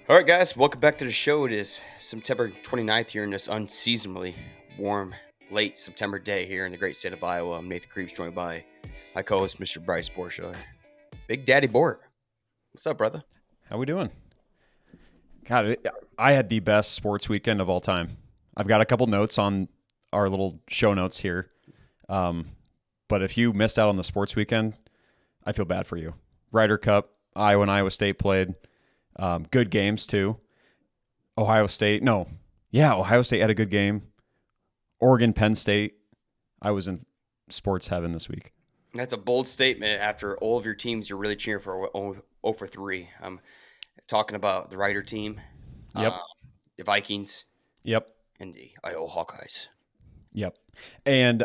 All right, guys, welcome back to the show. It is September 29th here in this unseasonably warm, late September day here in the great state of Iowa. I'm Nathan Creeps, joined by my co-host, Mr. Bryce Borshaw. Big Daddy Bort. What's up, brother? How we doing? God, I had the best sports weekend of all time. I've got a couple notes on our little show notes here. But if you missed out on the sports weekend, I feel bad for you. Ryder Cup, Iowa and Iowa State played. Good games, too. Ohio State had a good game. Oregon, Penn State. I was in sports heaven this week. That's a bold statement after all of your teams you're really cheering for 0 for 3. I'm talking about the Ryder team, Yep. the Vikings, Yep. and the Iowa Hawkeyes. Yep. And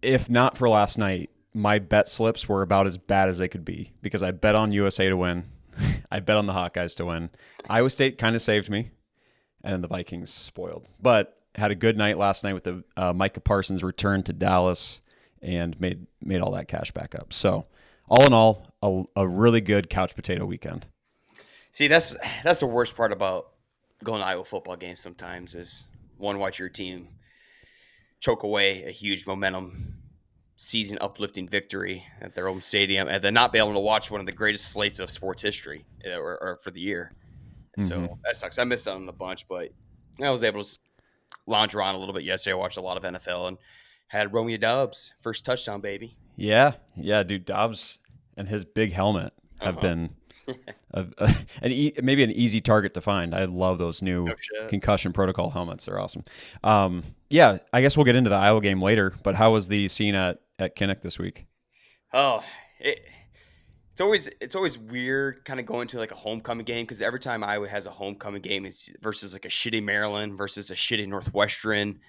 if not for last night, my bet slips were about as bad as they could be because I bet on USA to win. I bet on the Hawkeyes to win. Iowa State kind of saved me, and the Vikings spoiled. But had a good night last night with the Micah Parsons return to Dallas and made all that cash back up. So all in all, a really good couch potato weekend. See, that's the worst part about going to Iowa football games sometimes is one, watch your team choke away a huge momentum season uplifting victory at their own stadium and then not be able to watch one of the greatest slates of sports history or for the year. So that sucks. I missed out on a bunch, but I was able to lounge around a little bit yesterday. I watched a lot of NFL and had Romeo Doubs first touchdown, baby. Yeah, dude. Dobbs and his big helmet have been maybe an easy target to find. I love those new concussion protocol helmets. They're awesome. Yeah, I guess we'll get into the Iowa game later. But how was the scene at Kinnick this week? Oh, it's always weird kind of going to like a homecoming game because every time Iowa has a homecoming game, it's versus like a shitty Maryland versus a shitty Northwestern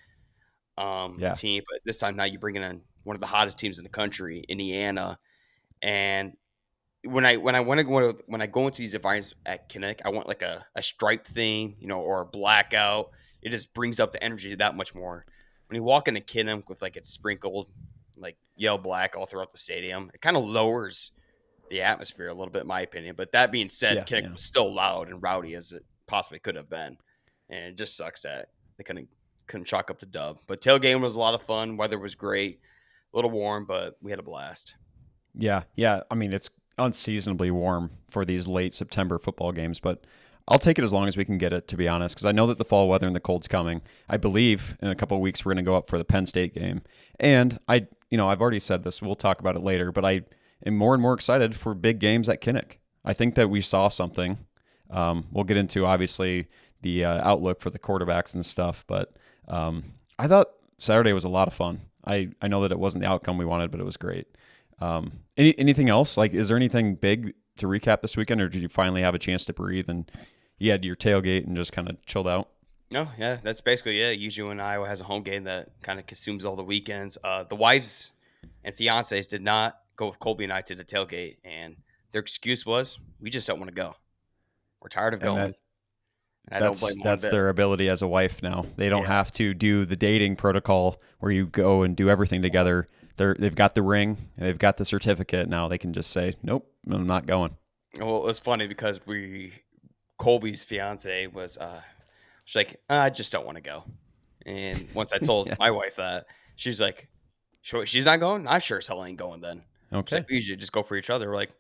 team. But this time now you're bringing in one of the hottest teams in the country, Indiana, and when I go into these environments at Kinnick, I want like a striped theme, or a blackout. It just brings up the energy that much more. When you walk into Kinnick with like it's sprinkled like yellow black all throughout the stadium, it kind of lowers the atmosphere a little bit, in my opinion. But that being said, Kinnick was still loud and rowdy as it possibly could have been, and it just sucks that they couldn't chalk up the dub. But tailgate was a lot of fun. Weather was great, a little warm, but we had a blast. Yeah. I mean, it's unseasonably warm for these late September football games, but I'll take it as long as we can get it, to be honest, because I know that the fall weather and the cold's coming. I believe in a couple of weeks we're going to go up for the Penn State game, and I've already said this. We'll talk about it later, but I am more and more excited for big games at Kinnick. I think that we saw something. We'll get into obviously the outlook for the quarterbacks and stuff, but I thought Saturday was a lot of fun. I know that it wasn't the outcome we wanted, but it was great. Anything else? Like, is there anything big to recap this weekend, or did you finally have a chance to breathe and you had your tailgate and just kind of chilled out? No, yeah, that's basically it. Usually when Iowa has a home game that kind of consumes all the weekends. The wives and fiancés did not go with Colby and I to the tailgate, and their excuse was, we just don't want to go. We're tired of going. And I don't blame them. That's their ability as a wife now. They don't have to do the dating protocol where you go and do everything together. They've got the ring and they've got the certificate. Now they can just say, nope, I'm not going. Well, it was funny because Colby's fiance was she's like, I just don't want to go. And once I told my wife that, she's like, she's not going? I sure as hell ain't going then. Okay. Like, we usually just go for each other. We're like,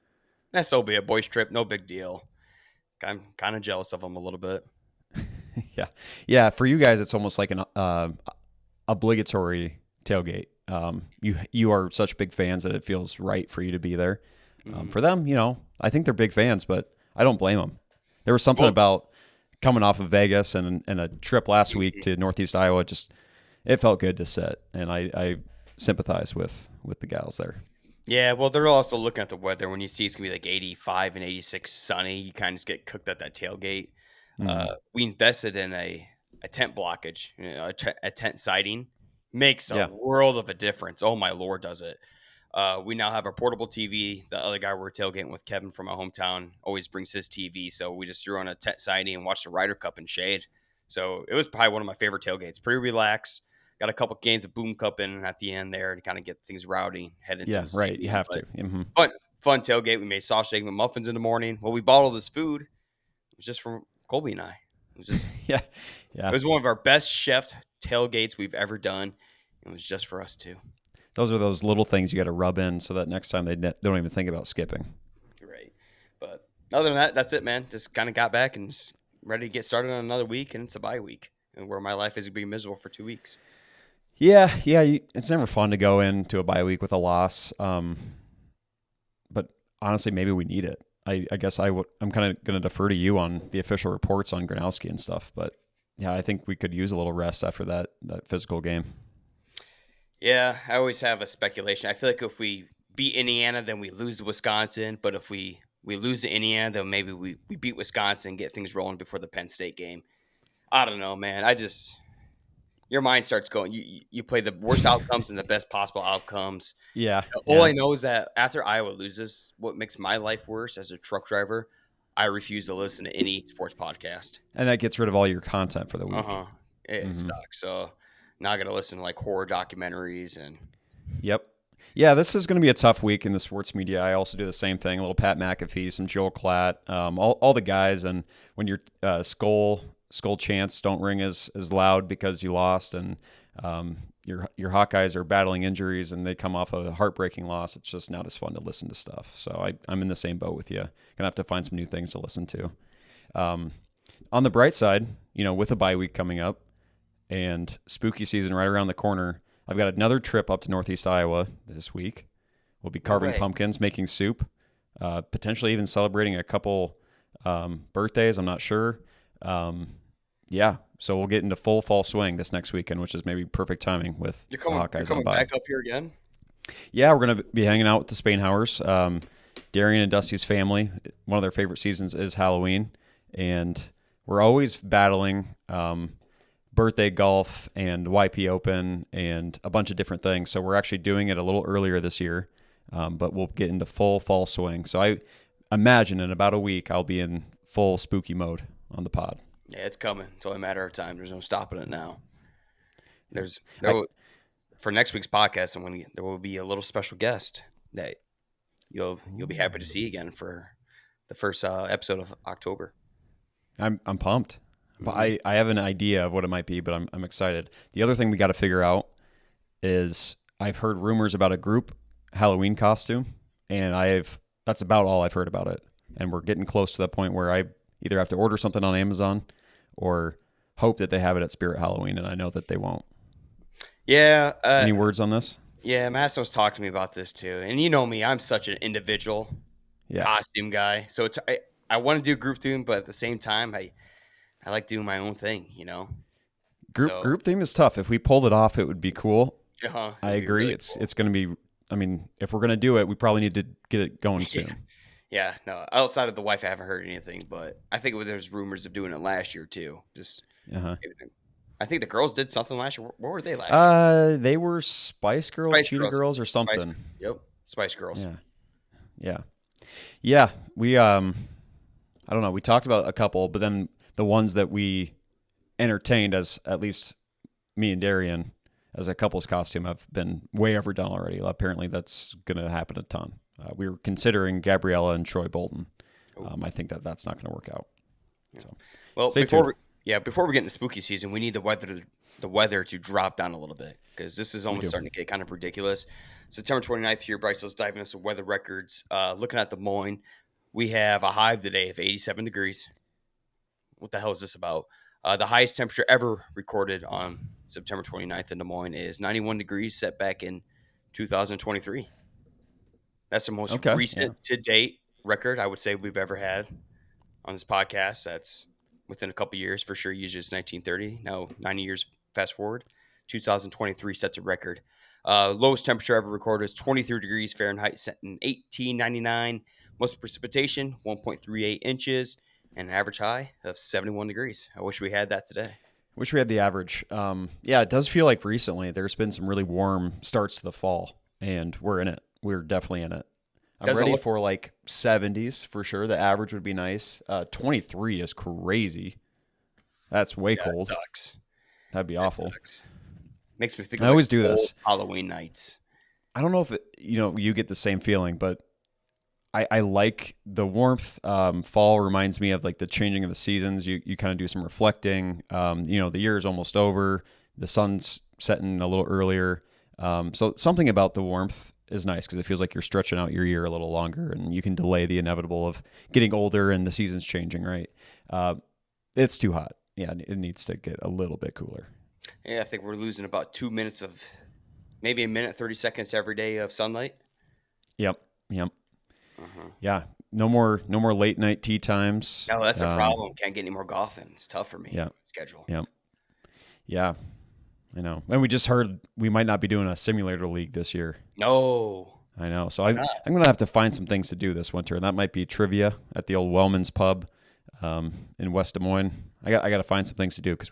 so be a boys trip, no big deal. I'm kind of jealous of them a little bit. Yeah. For you guys, it's almost like an obligatory tailgate. You are such big fans that it feels right for you to be there. For them, I think they're big fans, but I don't blame them. There was something about coming off of Vegas and a trip last week to Northeast Iowa. Just it felt good to sit, and I sympathize with the gals there. Yeah, well, they're also looking at the weather. When you see it's gonna be like 85 and 86 sunny, you kind of just get cooked at that tailgate. We invested in a tent blockage, a tent siding. Makes a world of a difference. Oh my Lord, does it. We now have a portable TV. The other guy we're tailgating with, Kevin from my hometown, always brings his TV. So we just threw on a tent siding and watched the Ryder Cup in shade. So it was probably one of my favorite tailgates. Pretty relaxed. Got a couple games of Boom Cup in at the end there to kind of get things rowdy. Head into the right. You have to. Fun tailgate. We made sausage egg McMuffins in the morning. Well, we bought all this food. It was just from Colby and I. It was just Yeah. it was one of our best chef tailgates we've ever done. It was just for us two. Those are those little things you got to rub in so that next time they don't even think about skipping. Right. But other than that, that's it, man. Just kind of got back and just ready to get started on another week, and it's a bye week, and where my life is going to be miserable for 2 weeks. Yeah. It's never fun to go into a bye week with a loss. But honestly, maybe we need it. I guess I'm kind of going to defer to you on the official reports on Gronowski and stuff. But yeah, I think we could use a little rest after that physical game. Yeah, I always have a speculation. I feel like if we beat Indiana, then we lose to Wisconsin. But if we lose to Indiana, then maybe we beat Wisconsin and get things rolling before the Penn State game. I don't know, man. Your mind starts going. You play the worst outcomes and the best possible outcomes. Yeah. All I know is that after Iowa loses, what makes my life worse as a truck driver, I refuse to listen to any sports podcast. And that gets rid of all your content for the week. It sucks. So now I got to listen to like horror documentaries and. Yep. Yeah, this is going to be a tough week in the sports media. I also do the same thing. A little Pat McAfee, some Joel Klatt, all the guys. And when your skull chants don't ring as loud because you lost, and your Hawkeyes are battling injuries and they come off a heartbreaking loss, it's just not as fun to listen to stuff. So I'm in the same boat with you. Gonna have to find some new things to listen to. On the bright side, with a bye week coming up and spooky season right around the corner, I've got another trip up to Northeast Iowa this week. We'll be carving pumpkins, making soup, potentially even celebrating a couple birthdays. I'm not sure. Yeah, so we'll get into full fall swing this next weekend, which is maybe perfect timing with the Hawkeyes. You're coming back up here again? Yeah, we're going to be hanging out with the Spainhauers. Darian and Dusty's family, one of their favorite seasons is Halloween, and we're always battling birthday golf and YP Open and a bunch of different things. So we're actually doing it a little earlier this year, but we'll get into full fall swing. So I imagine in about a week I'll be in full spooky mode on the pod. Yeah, it's coming. It's only a matter of time. There's no stopping it now. For next week's podcast, there will be a little special guest that you'll be happy to see again for the first episode of October. I'm pumped. I have an idea of what it might be, but I'm excited. The other thing we got to figure out is I've heard rumors about a group Halloween costume, and that's about all I've heard about it. And we're getting close to the point where I either have to order something on Amazon or hope that they have it at Spirit Halloween, and I know that they won't. Yeah. Any words on this? Yeah, Masso's talked to me about this too. And you know me, I'm such an individual costume guy. So I want to do group theme, but at the same time, I like doing my own thing, Group theme is tough. If we pulled it off, it would be cool. I agree. Really it's going to be, if we're going to do it, we probably need to get it going soon. Yeah, no. Outside of the wife, I haven't heard anything, but I think there's rumors of doing it last year too. I think the girls did something last year. What were they last year? They were Spice Girls, Cheetah Girls, or something. Spice Girls. Yeah. We I don't know. We talked about a couple, but then the ones that we entertained, as at least me and Darian, as a couple's costume, have been way overdone already. Apparently, that's going to happen a ton. We were considering Gabriella and Troy Bolton. I think that's not going to work out. So, well, before we get into spooky season, we need the weather to drop down a little bit because this is almost starting to get kind of ridiculous. September 29th here, Bryce. Let's dive into some weather records. Looking at Des Moines, we have a high today of 87 degrees. What the hell is this about? The highest temperature ever recorded on September 29th in Des Moines is 91 degrees, set back in 2023. That's the most recent to date record I would say we've ever had on this podcast. That's within a couple years for sure. Usually it's 1930. Now 90 years fast forward. 2023 sets a record. Lowest temperature ever recorded is 23 degrees Fahrenheit, set in 1899. Most precipitation 1.38 inches, and an average high of 71 degrees. I wish we had that today. Wish we had the average. Yeah, it does feel like recently there's been some really warm starts to the fall, and we're in it. We're definitely in it. I'm ready for like 70s for sure. The average would be nice. 23 is crazy. That's way cold. That sucks. That'd be awful. Sucks. Makes me think. I always do this. Halloween nights. I don't know if you get the same feeling, but I like the warmth. Fall reminds me of like the changing of the seasons. You kind of do some reflecting. The year is almost over. The sun's setting a little earlier. So something about the warmth is nice because it feels like you're stretching out your year a little longer, and you can delay the inevitable of getting older and the seasons changing. Right? It's too hot. Yeah, it needs to get a little bit cooler. Yeah, I think we're losing about 2 minutes of maybe a minute 30 seconds every day of sunlight. Yep. Yep. Uh-huh. Yeah. No more late night tea times. No, that's a problem. Can't get any more golf in. It's tough for me. Yeah. Schedule. Yep. Yeah. I know. And we just heard we might not be doing a simulator league this year. No. I know. So I'm going to have to find some things to do this winter, and that might be trivia at the old Wellman's Pub in West Des Moines. I got to find some things to do because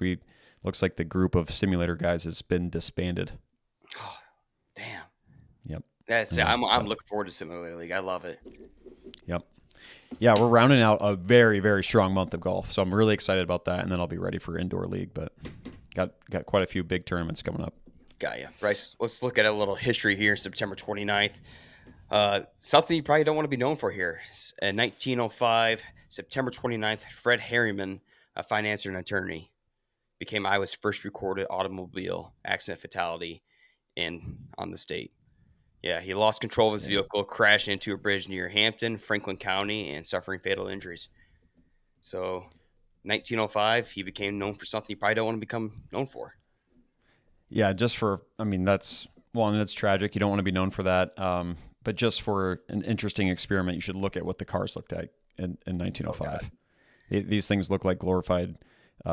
looks like the group of simulator guys has been disbanded. Oh, damn. Yep. I'm looking forward to Simulator League. I love it. Yep. Yeah, we're rounding out a very, very strong month of golf, so I'm really excited about that, and then I'll be ready for indoor league, but got quite a few big tournaments coming up. Got you. Bryce, let's look at a little history here, September 29th. Something you probably don't want to be known for here. In 1905, September 29th, Fred Harriman, a financier and attorney, became Iowa's first recorded automobile accident fatality on the state. Yeah, he lost control of his vehicle, crashed into a bridge near Hampton, Franklin County, and suffering fatal injuries. So, 1905, he became known for something you probably don't want to become known for. Yeah, and it's tragic. You don't want to be known for that. But just for an interesting experiment, you should look at what the cars looked like in 1905. These things look like glorified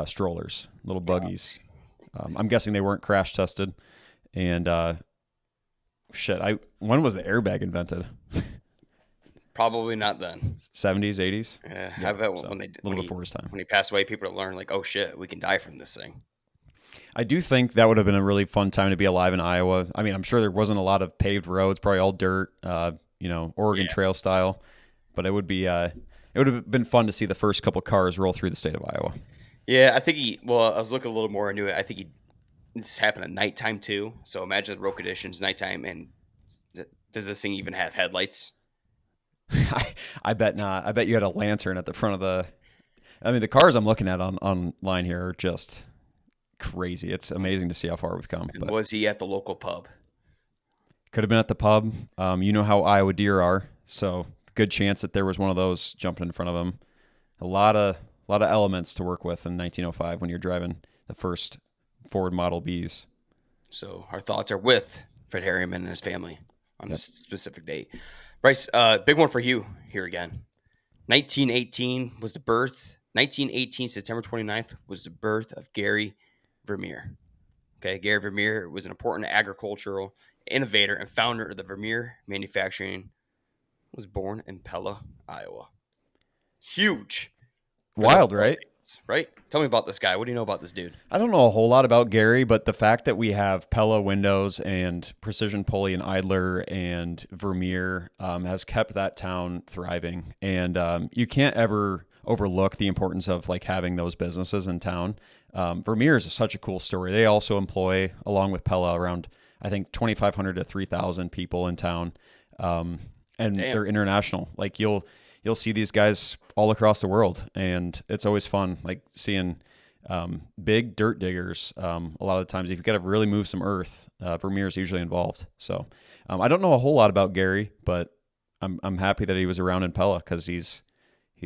strollers, little buggies. I'm guessing they weren't crash tested. And when was the airbag invented? Probably not then. 70s, 80s? Yeah, I bet when before his time. When he passed away, people would learn like, oh shit, we can die from this thing. I do think that would have been a really fun time to be alive in Iowa. I mean, I'm sure there wasn't a lot of paved roads, probably all dirt, Oregon Trail style. But it would have been fun to see the first couple cars roll through the state of Iowa. Yeah, I think I was looking a little more into it. I think this happened at nighttime too. So imagine the road conditions, nighttime, and did this thing even have headlights? I bet not. I bet you had a lantern at the front of the cars I'm looking at online here are just crazy. It's amazing to see how far we've come. But was he at the local pub? Could have been at the pub. You know how Iowa deer are, so good chance that there was one of those jumping in front of him. A lot of elements to work with in 1905 when you're driving the first Ford Model Bs. So our thoughts are with Fred Harriman and his family on this specific date. Bryce, big one for you here again. 1918, September 29th, was the birth of Gary Vermeer. Okay, Gary Vermeer was an important agricultural innovator and founder of the Vermeer Manufacturing. Was born in Pella, Iowa. Huge. Wild, right? Right? Tell me about this guy. What do you know about this dude? I don't know a whole lot about Gary, but the fact that we have Pella windows and Precision Pulley and Idler and Vermeer has kept that town thriving. And you can't ever overlook the importance of like having those businesses in town. Vermeer is such a cool story. They also employ, along with Pella, around I think 2,500 to 3,000 people in town, and they're international. Like you'll see these guys all across the world, and it's always fun, like seeing big dirt diggers. A lot of the times, if you've got to really move some earth, Vermeer is usually involved. So I don't know a whole lot about Gary, but I'm happy that he was around in Pella because he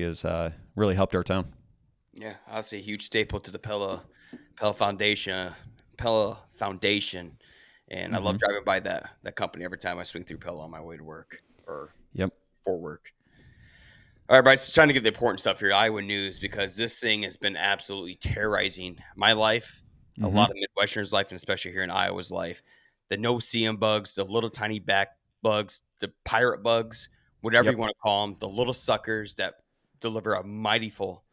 has really helped our town. Yeah, I'll say a huge staple to the Pella Foundation, and I love driving by that company every time I swing through Pella on my way to work or for work. All right, Bryce, trying to get the important stuff here, Iowa news, because this thing has been absolutely terrorizing my life, a lot of Midwesterners' life, and especially here in Iowa's life. The no-see-em bugs, the little tiny back bugs, the pirate bugs, whatever you want to call them, the little suckers that deliver a mighty full,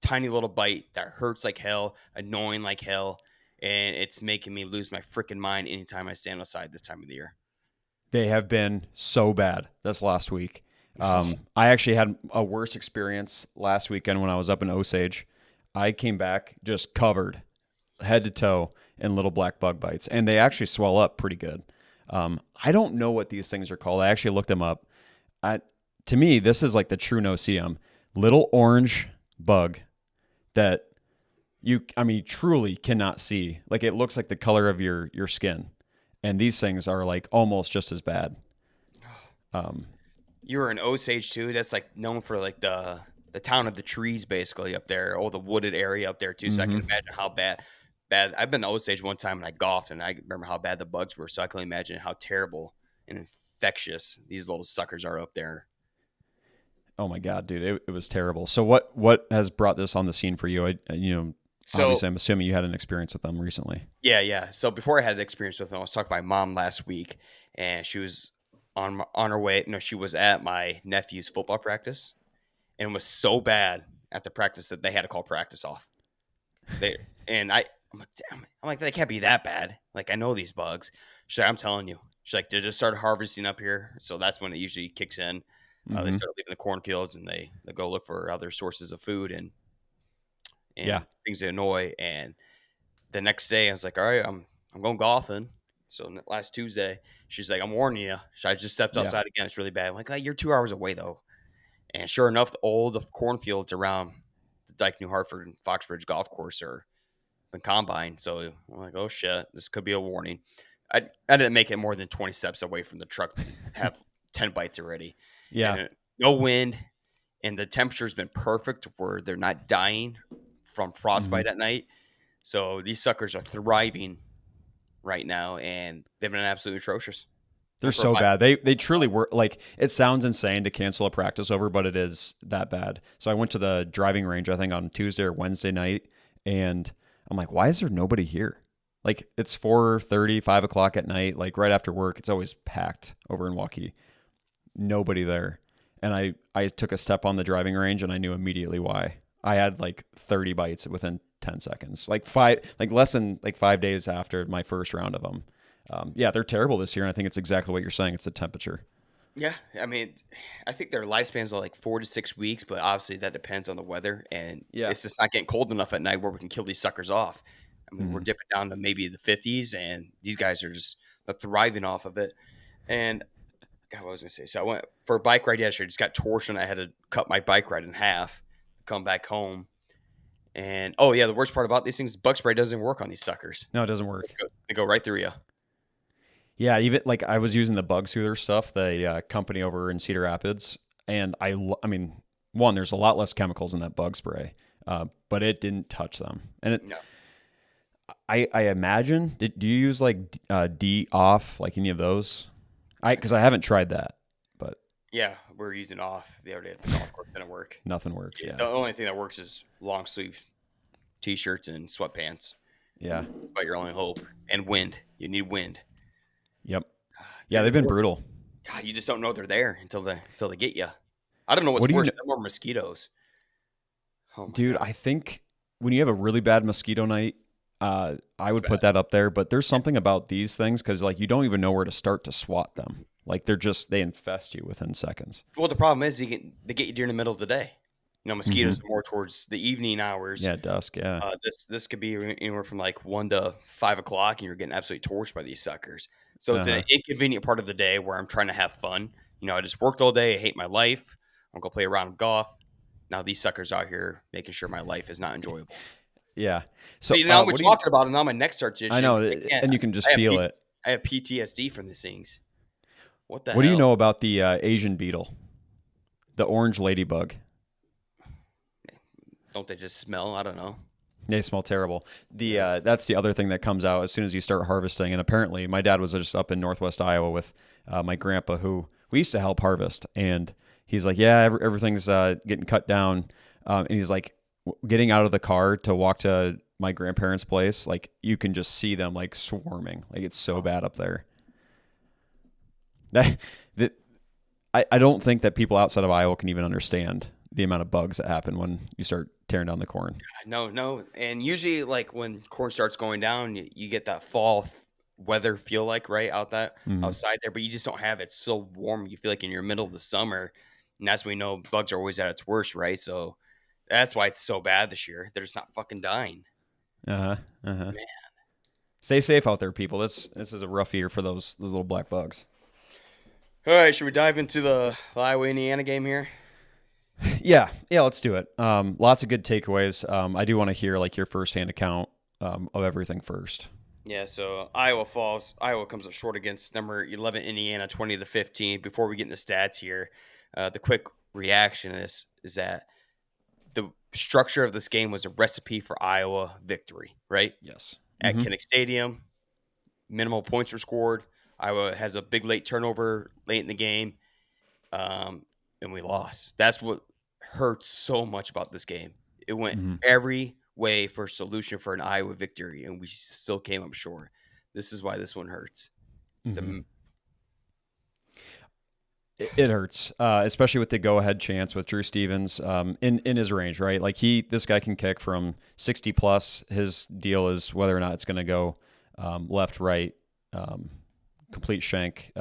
tiny little bite that hurts like hell, annoying like hell, and it's making me lose my freaking mind anytime I stand outside this time of the year. They have been so bad this last week. I actually had a worse experience last weekend when I was up in Osage. I came back just covered head to toe in little black bug bites, and they actually swell up pretty good. I don't know what these things are called. I actually looked them up. I, to me, this is like the true no-see-um. Little orange bug that you truly cannot see. Like it looks like the color of your skin. And these things are like almost just as bad. Um, You were in Osage too. That's like known for like the town of the trees, basically up there, or the wooded area up there too. So I mm-hmm. can imagine how bad. I've been to Osage one time and I golfed, and I remember how bad the bugs were. So I can imagine how terrible and infectious these little suckers are up there. Oh my God, dude, it was terrible. So what has brought this on the scene for you? So Obviously, I'm assuming you had an experience with them recently. yeah. So before I had the experience with them, I was talking to my mom last week, and she was on her way. No, she was at my nephew's football practice, and it was so bad at the practice that they had to call practice off. They and I'm like, damn, I'm like, they can't be that bad. Like, I know these bugs. She's like, I'm telling you. She's like, they just started harvesting up here, so that's when it usually kicks in. They Mm-hmm. start leaving the cornfields and they go look for other sources of food Yeah, and things to annoy. And the next day, I was like, all right, I'm going golfing. So last Tuesday, she's like, I'm warning you. I just stepped yeah. outside again. It's really bad. I'm like, oh, you're 2 hours away though. And sure enough, all the cornfields around the Dyke New Hartford and Foxbridge golf course are been combined. So I'm like, oh shit, this could be a warning. I didn't make it more than 20 steps away from the truck and have 10 bites already. Yeah. And no wind, and the temperature's been perfect where they're not dying from Mm-hmm. frostbite at night. So these suckers are thriving right now, and they've been absolutely atrocious. They're For a so bad. They truly were like it sounds insane to cancel a practice over, but it is that bad. So I went to the driving range I think on Tuesday or Wednesday night, and I'm like, why is there nobody here? Like it's 4:30, 5 o'clock at night, like right after work. It's always packed over in Waukee. Nobody there. And I took a step on the driving range and I knew immediately why. I had like 30 bites within 10 seconds. Like less than like 5 days after my first round of them. Yeah, they're terrible this year, and I think it's exactly what you're saying. It's the temperature. Yeah, I mean, I think their lifespans are like 4 to 6 weeks, but obviously that depends on the weather, and Yeah. it's just not getting cold enough at night where we can kill these suckers off. I mean, we're Mm-hmm. dipping down to maybe the 50s, and these guys are just they're thriving off of it. And God, what was I gonna say? So I went for a bike ride yesterday. Just got torched, and I had to cut my bike ride in half, come back home. And oh yeah, the worst part about these things, bug spray doesn't work on these suckers. No, it doesn't work. They go right through you. Yeah, even like I was using the bug soother stuff, the company over in Cedar Rapids, and I mean, one, there's a lot less chemicals in that bug spray, but it didn't touch them. And No, I imagine, do you use like D off, like any of those? Because I haven't tried that, but yeah, we're using off the other day at the golf course. Didn't work. nothing works. Yeah, Yeah, the only thing that works is long sleeve t-shirts and sweatpants. yeah, That's about your only hope. And wind. You need wind. yep, yeah. Dude, They've been brutal. God, you just don't know they're there until they get you. I don't know what's What do you worse, know, them or mosquitoes. Oh my dude? god, I think when you have a really bad mosquito night, I it's would bad. put that up there. But there's something about these things because like you don't even know where to start to swat them. Like they infest you within seconds. Well, the problem is they get you during the middle of the day. You know, Mm-hmm. mosquitoes are more towards the evening hours. Yeah, dusk. Yeah, This could be anywhere from like 1 to 5 o'clock, and you're getting absolutely torched by these suckers. So it's an uh-huh. inconvenient part of the day where I'm trying to have fun. You know, I just worked all day. I hate my life. I'm gonna play a round of golf. Now these suckers out here making sure my life is not enjoyable. Yeah. So, See, now we're what do you? talking about it. Now my neck starts I itching know, 'cause I can't. and you can just I have feel PT, it. I have PTSD from these things. What the What do you hell? know about the Asian beetle, the orange ladybug? Don't they just smell? I don't know. They smell terrible. The Yeah. that's the other thing that comes out as soon as you start harvesting. And apparently, my dad was just up in Northwest Iowa with my grandpa, who we used to help harvest, and he's like, "Yeah, everything's getting cut down," and he's like, getting out of the car to walk to my grandparents' place, like you can just see them like swarming. Like it's so bad up there. That that I don't think that people outside of Iowa can even understand the amount of bugs that happen when you start tearing down the corn. No. And usually, like when corn starts going down, you get that fall weather feel like right Mm-hmm. outside there, but you just don't have it. It's so warm. You feel like in your middle of the summer, and that's when we know bugs are always at its worst, right? So that's why it's so bad this year. They're just not fucking dying. Uh huh. Uh huh. Man. Stay safe out there, people. This is a rough year for those little black bugs. All right, should we dive into the Iowa Indiana game here? Yeah, let's do it. Lots of good takeaways. I do want to hear like your firsthand account of everything first. Yeah, so Iowa falls. Iowa comes up short against number 11 Indiana, 20-15. Before we get into stats here, the quick reaction to this is that the structure of this game was a recipe for Iowa victory, right? Yes. At Mm-hmm. Kinnick Stadium, minimal points were scored. Iowa has a big late turnover late in the game, and we lost. That's what hurts so much about this game. It went Mm-hmm. every way for a solution for an Iowa victory, and we still came up short. This is why this one hurts. It's a Mm-hmm. It hurts, especially with the go-ahead chance with Drew Stevens in his range, right? Like this guy can kick from 60 plus. His deal is whether or not it's going to go left, right, complete shank.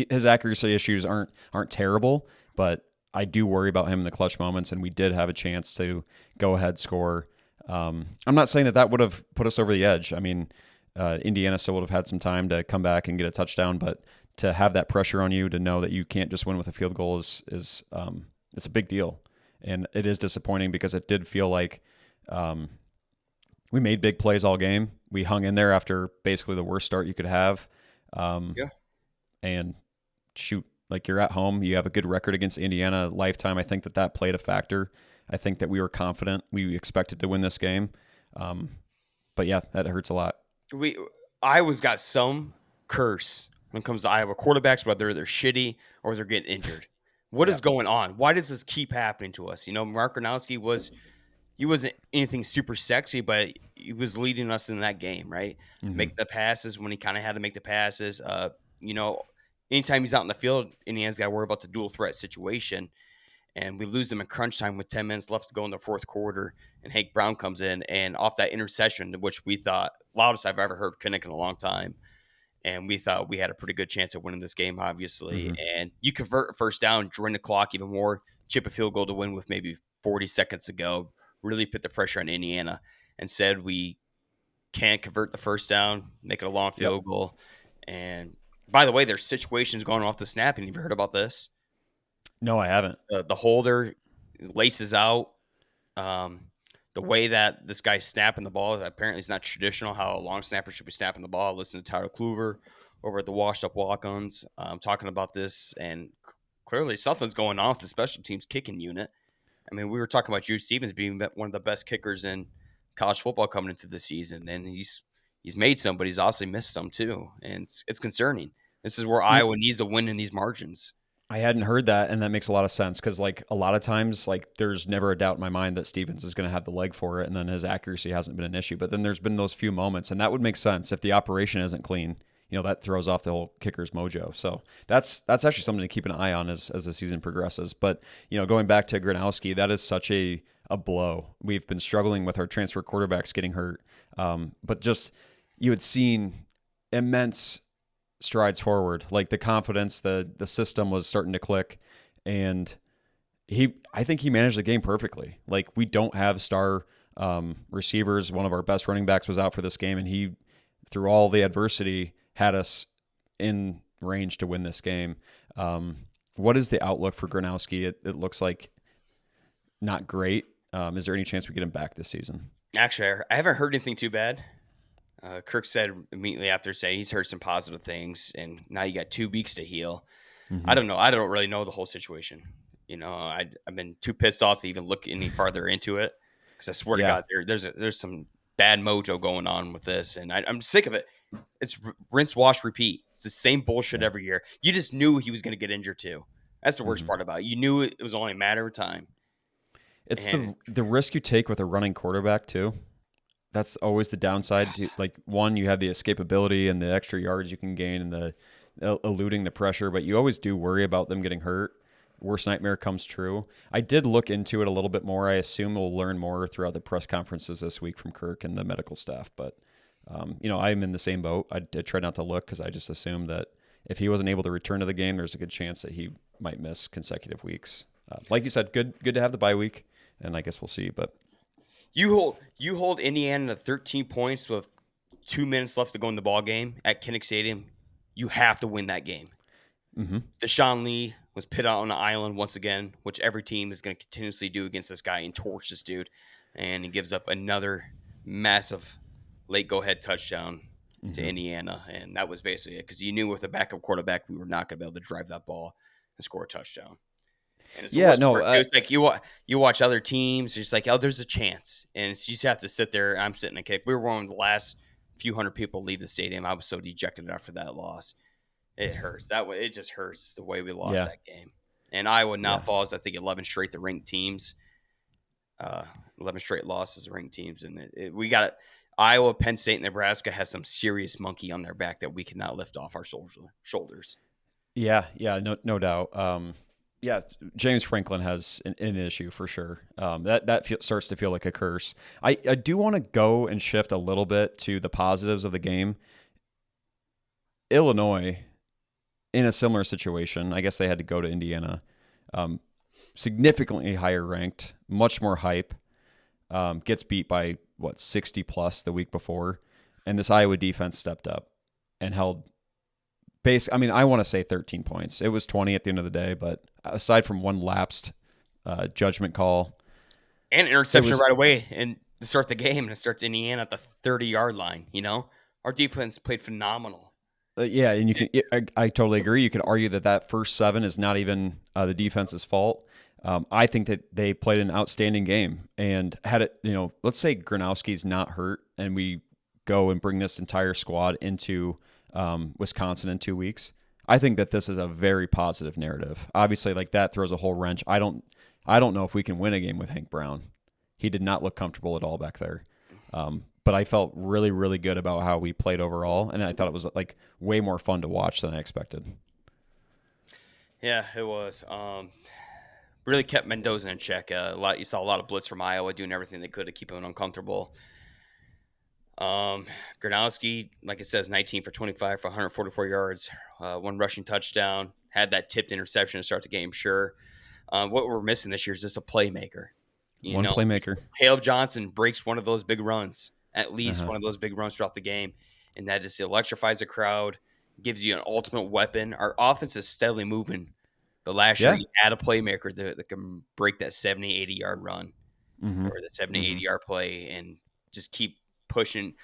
His accuracy issues aren't terrible, but I do worry about him in the clutch moments, and we did have a chance to go ahead score. I'm not saying that would have put us over the edge. I mean, Indiana still would have had some time to come back and get a touchdown, but to have that pressure on you to know that you can't just win with a field goal is it's a big deal, and it is disappointing because it did feel like we made big plays all game. We hung in there after basically the worst start you could have, Yeah. and shoot, like you're at home, you have a good record against Indiana lifetime. I think that played a factor. I think that we were confident, we expected to win this game, but yeah, that hurts a lot. Iowa's got some curse when it comes to Iowa quarterbacks, whether they're shitty or they're getting injured. What Yeah. is going on? Why does this keep happening to us? Mark Gronowski he wasn't anything super sexy, but he was leading us in that game, right? Mm-hmm. Making the passes when he kind of had to make the passes. You know, anytime he's out in the field, Indiana's got to worry about the dual threat situation. And we lose them in crunch time with 10 minutes left to go in the fourth quarter. And Hank Brown comes in and off that interception, which we thought loudest I've ever heard Kinnick in a long time. And we thought we had a pretty good chance of winning this game, obviously. Mm-hmm. And you convert a first down, drain the clock even more, chip a field goal to win with maybe 40 seconds to go, really put the pressure on Indiana. Instead, we can't convert the first down, make it a long Yep. field goal. And by the way, there's situations going off the snap. And you've heard about this? No, I haven't. The holder laces out. The way that this guy's snapping the ball apparently is not traditional. How a long snapper should be snapping the ball. Listen to Tyler Kluver over at the Washed Up Walk-Ons talking about this, and clearly something's going on with the special teams kicking unit. I mean, we were talking about Drew Stevens being one of the best kickers in college football coming into the season, and he's made some, but he's also missed some too, and it's concerning. This is where You know, Iowa needs to win in these margins. I hadn't heard that, and that makes a lot of sense because, like, a lot of times, like, there's never a doubt in my mind that Stevens is going to have the leg for it, and then his accuracy hasn't been an issue. But then there's been those few moments, and that would make sense if the operation isn't clean. That throws off the whole kicker's mojo. So that's actually something to keep an eye on as the season progresses. But going back to Gronowski, that is such a blow. We've been struggling with our transfer quarterbacks getting hurt, but just you had seen immense strides forward. Like the confidence, the system was starting to click, and I think he managed the game perfectly. Like we don't have star receivers. One of our best running backs was out for this game, and he, through all the adversity, had us in range to win this game. What is the outlook for Gronowski? It looks like not great. Is there any chance we get him back this season? Actually, I haven't heard anything too bad. Kirk said immediately after saying he's heard some positive things, and now you got 2 weeks to heal. I Mm-hmm. don't know. I don't really know the whole situation. I've been too pissed off to even look any farther into it because I swear to Yeah. God, there's some bad mojo going on with this, and I'm sick of it. It's rinse, wash, repeat. It's the same bullshit Yeah. every year. You just knew he was going to get injured too. That's the worst Mm-hmm. part about it. You knew it was only a matter of time. It's And the risk you take with a running quarterback too. That's always the downside. Like one, you have the escapability and the extra yards you can gain and the eluding the pressure, but you always do worry about them getting hurt. Worst nightmare comes true. I did look into it a little bit more. I assume we'll learn more throughout the press conferences this week from Kirk and the medical staff. But I'm in the same boat. I try not to look because I just assumed that if he wasn't able to return to the game, there's a good chance that he might miss consecutive weeks. Like you said, good to have the bye week, and I guess we'll see. But you hold Indiana to 13 points with 2 minutes left to go in the ball game at Kinnick Stadium. You have to win that game. Mm-hmm. Deshaun Lee was put out on an island once again, which every team is going to continuously do against this guy and torch this dude. And he gives up another massive late go ahead touchdown to Mm-hmm. Indiana. And that was basically it because you knew with a backup quarterback, we were not going to be able to drive that ball and score a touchdown. And it's the Yeah, worst no, part. It was like you watch other teams, it's like, oh, there's a chance. And you just have to sit there. I'm sitting and kick. We were one of the last few hundred people leave the stadium. I was so dejected after that loss. It hurts. That way, it just hurts the way we lost yeah, that game. And Iowa now yeah. falls, I think, 11 straight to ranked teams. 11 straight losses to ranked teams, and we got it. Iowa, Penn State, and Nebraska has some serious monkey on their back that we cannot lift off our shoulders. Yeah, no doubt. Yeah, James Franklin has an issue for sure. That starts to feel like a curse. I do want to go and shift a little bit to the positives of the game. Illinois, in a similar situation, I guess they had to go to Indiana. Significantly higher ranked, much more hype. Gets beat by 60 plus the week before, and this Iowa defense stepped up and held base. I mean, I want to say 13 points. It was 20 at the end of the day, but aside from one lapsed judgment call and interception right away and to start the game, and it starts Indiana at the 30-yard line. Our defense played phenomenal. Yeah, and you can. I totally agree. You could argue that first 7 is not even the defense's fault. I think that they played an outstanding game and had it. Let's say Gronowski's not hurt, and we go and bring this entire squad into Wisconsin in 2 weeks. I think that this is a very positive narrative. Obviously, like that throws a whole wrench. I don't know if we can win a game with Hank Brown. He did not look comfortable at all back there. But I felt really, really good about how we played overall, and I thought it was like way more fun to watch than I expected. Yeah, it was. Really kept Mendoza in check. You saw a lot of blitz from Iowa doing everything they could to keep him uncomfortable. Gronowski, like I said, is 19 for 25 for 144 yards, one rushing touchdown. Had that tipped interception to start the game. Sure. What we're missing this year is just a playmaker. One playmaker. Caleb Johnson breaks one of those big runs, at least Uh-huh. one of those big runs throughout the game, and that just electrifies the crowd, gives you an ultimate weapon. Our offense is steadily moving, but last year Yeah. you had a playmaker that can break that 70, 80-yard run Mm-hmm. or the 70, Mm-hmm. 80-yard play and just keep pushing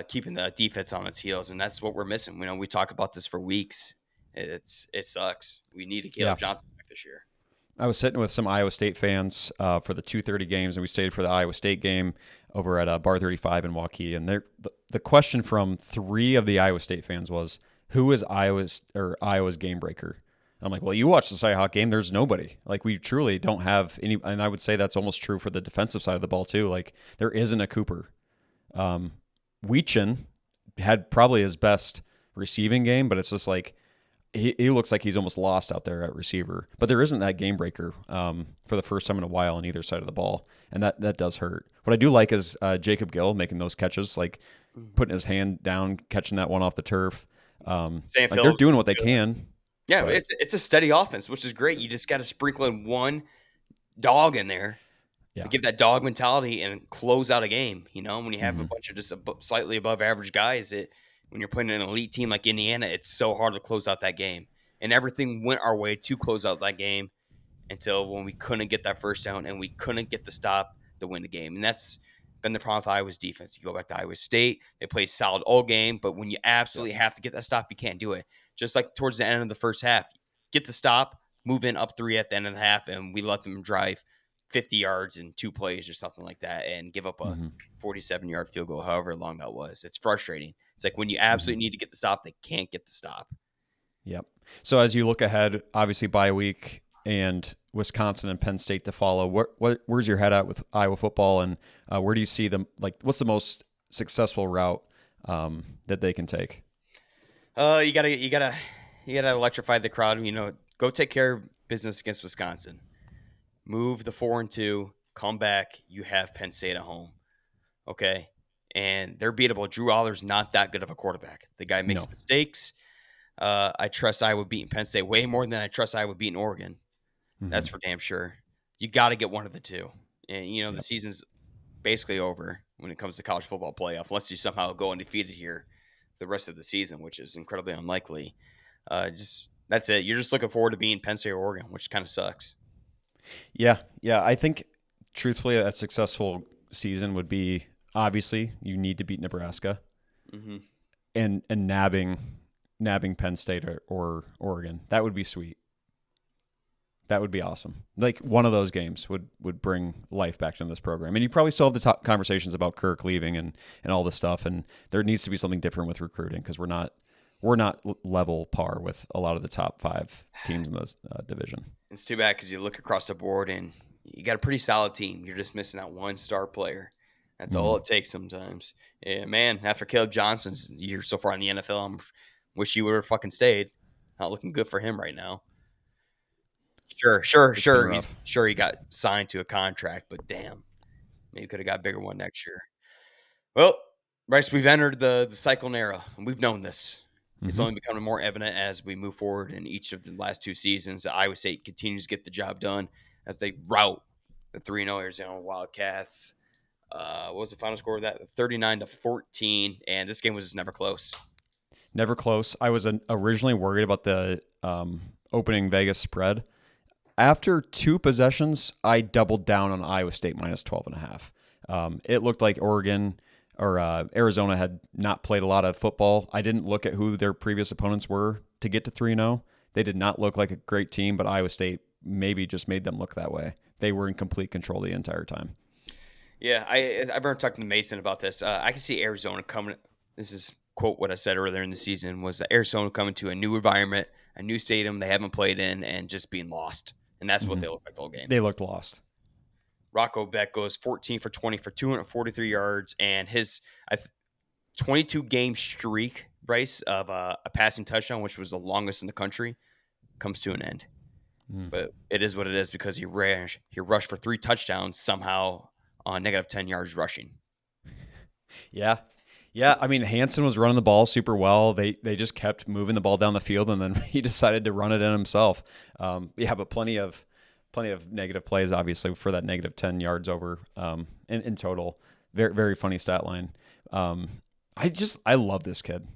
keeping the defense on its heels, and that's what we're missing. We talk about this for weeks. It sucks. We need a Caleb Johnson back this year. I was sitting with some Iowa State fans for the 2:30 games, and we stayed for the Iowa State game over at Bar 35 in Waukee. And the question from 3 of the Iowa State fans was, "Who is Iowa's game breaker?" And I'm like, "Well, you watch the Cyhawk game. There's nobody. Like we truly don't have any." And I would say that's almost true for the defensive side of the ball too. Like there isn't a Cooper. Weechin had probably his best receiving game, but it's just like he looks like he's almost lost out there at receiver. But there isn't that game breaker for the first time in a while on either side of the ball, and that does hurt. What I do like is Jacob Gill making those catches, like putting his hand down, catching that one off the turf. Like they're doing what they can. Yeah, it's a steady offense, which is great. You just got to sprinkle in one dog in there to give that dog mentality and close out a game. When you have a bunch of just slightly above average guys, when you're playing an elite team like Indiana, it's so hard to close out that game. And everything went our way to close out that game until when we couldn't get that first down and we couldn't get the stop to win the game. And that's been the problem with Iowa's defense. You go back to Iowa State, they play solid all game, but when you absolutely have to get that stop, you can't do it. Just like towards the end of the first half, get the stop, move in up 3 at the end of the half, and we let them drive 50 yards in 2 plays or something like that and give up a 47-yard field goal, however long that was. It's frustrating. It's like when you absolutely need to get the stop, they can't get the stop. Yep. So as you look ahead, obviously bye week and Wisconsin and Penn State to follow, where's your head at with Iowa football, and where do you see them? Like, what's the most successful route that they can take? You gotta electrify the crowd. Go take care of business against Wisconsin. Move the 4-2. Come back. You have Penn State at home. Okay. And they're beatable. Drew Allar's not that good of a quarterback. The guy makes mistakes. I trust Iowa beating Penn State way more than I trust Iowa beating Oregon. That's for damn sure. You got to get one of the two. And, the season's basically over when it comes to college football playoff, unless you somehow go undefeated here the rest of the season, which is incredibly unlikely. Just That's it. You're just looking forward to being Penn State or Oregon, which kind of sucks. Yeah, yeah. I think, truthfully, a successful season would be, obviously you need to beat Nebraska, Mm-hmm. and nabbing Penn State or Oregon. That would be sweet. That would be awesome. Like one of those games would bring life back into this program. And you probably still have the top conversations about Kirk leaving and all this stuff. And there needs to be something different with recruiting because we're not level par with a lot of the top 5 teams in this division. It's too bad because you look across the board and you got a pretty solid team. You're just missing that one star player. That's all it takes sometimes. Yeah, man. After Caleb Johnson's year so far in the NFL, I wish he would have fucking stayed. Not looking good for him right now. It's been He's rough. sure he got signed to a contract, but damn, maybe could have got a bigger one next year. Well, Bryce, we've entered the cyclone era, and we've known this. It's Mm-hmm. only becoming more evident as we move forward in each of the last 2 seasons. Iowa State continues to get the job done as they rout the 3-0 Arizona Wildcats. What was the final score of that? 39-14, and this game was just never close. Never close. I was originally worried about the opening Vegas spread. After 2 possessions, I doubled down on Iowa State minus 12.5. It looked like Oregon or Arizona had not played a lot of football. I didn't look at who their previous opponents were to get to 3-0. They did not look like a great team, but Iowa State maybe just made them look that way. They were in complete control the entire time. Yeah, I remember talking to Mason about this. I can see Arizona coming. This is quote what I said earlier in the season was that Arizona coming to a new environment, a new stadium they haven't played in, and just being lost. And that's what Mm-hmm. they look like the whole game. They looked lost. Rocco Beck goes 14 for 20 for 243 yards, and his 22 game streak, Bryce, of a passing touchdown, which was the longest in the country, comes to an end. But it is what it is because he rushed for 3 touchdowns somehow on negative 10 yards rushing. Yeah. Yeah, I mean Hansen was running the ball super well. They just kept moving the ball down the field, and then he decided to run it in himself. But plenty of negative plays, obviously, for that negative 10 yards over in total. Very very funny stat line. I love this kid.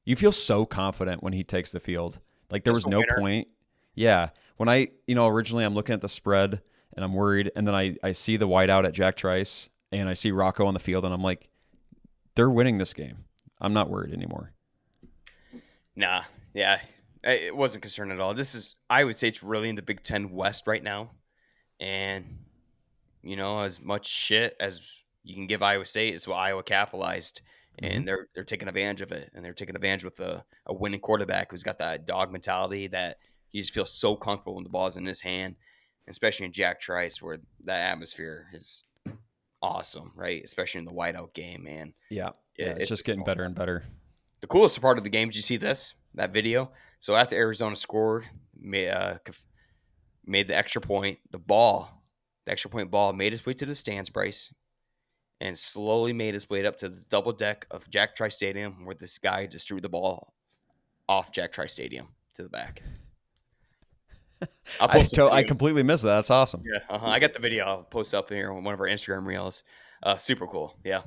You feel so confident when he takes the field. Like there Just was a no winner. point. Yeah, when originally I'm looking at the spread and I'm worried, and then I see the whiteout at Jack Trice and I see Rocco on the field, and I'm like, they're winning this game. I'm not worried anymore. Nah, yeah, it wasn't concerned at all. I would say it's really in the Big Ten West right now, and as much shit as you can give Iowa State is what Iowa capitalized, Mm-hmm. and they're taking advantage of it, and they're taking advantage with a winning quarterback who's got that dog mentality that he just feels so comfortable when the ball's in his hand, especially in Jack Trice where that atmosphere is awesome, right? Especially in the whiteout game, man. Yeah, it's It's just just getting better and better. the coolest part of the game. Did you see that video? So after Arizona scored, made the extra point, the extra point ball made its way to the stands, Bryce, and slowly made its way up to the double deck of Jack Trice Stadium, where this guy just threw the ball off Jack Trice Stadium to the back. I'll post the I video. completely missed that. That's awesome. Yeah, I got the video. I'll post up here on one of our Instagram reels. Super cool. Yeah.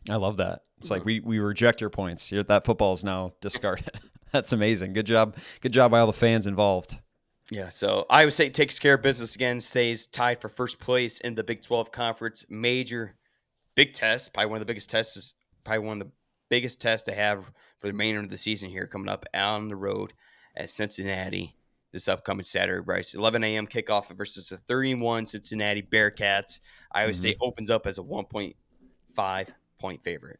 I love that. It's like we reject your points. That football is now discarded. That's amazing. Good job. Good job by all the fans involved. Yeah, so Iowa State takes care of business again, stays tied for first place in the Big 12 Conference. Big test, probably one of the biggest tests, to have for the remainder of the season here coming up on the road at Cincinnati this upcoming Saturday, Bryce. 11 a.m. kickoff versus the 31 Cincinnati Bearcats. Iowa Mm-hmm. State opens up as a 1.5-point favorite.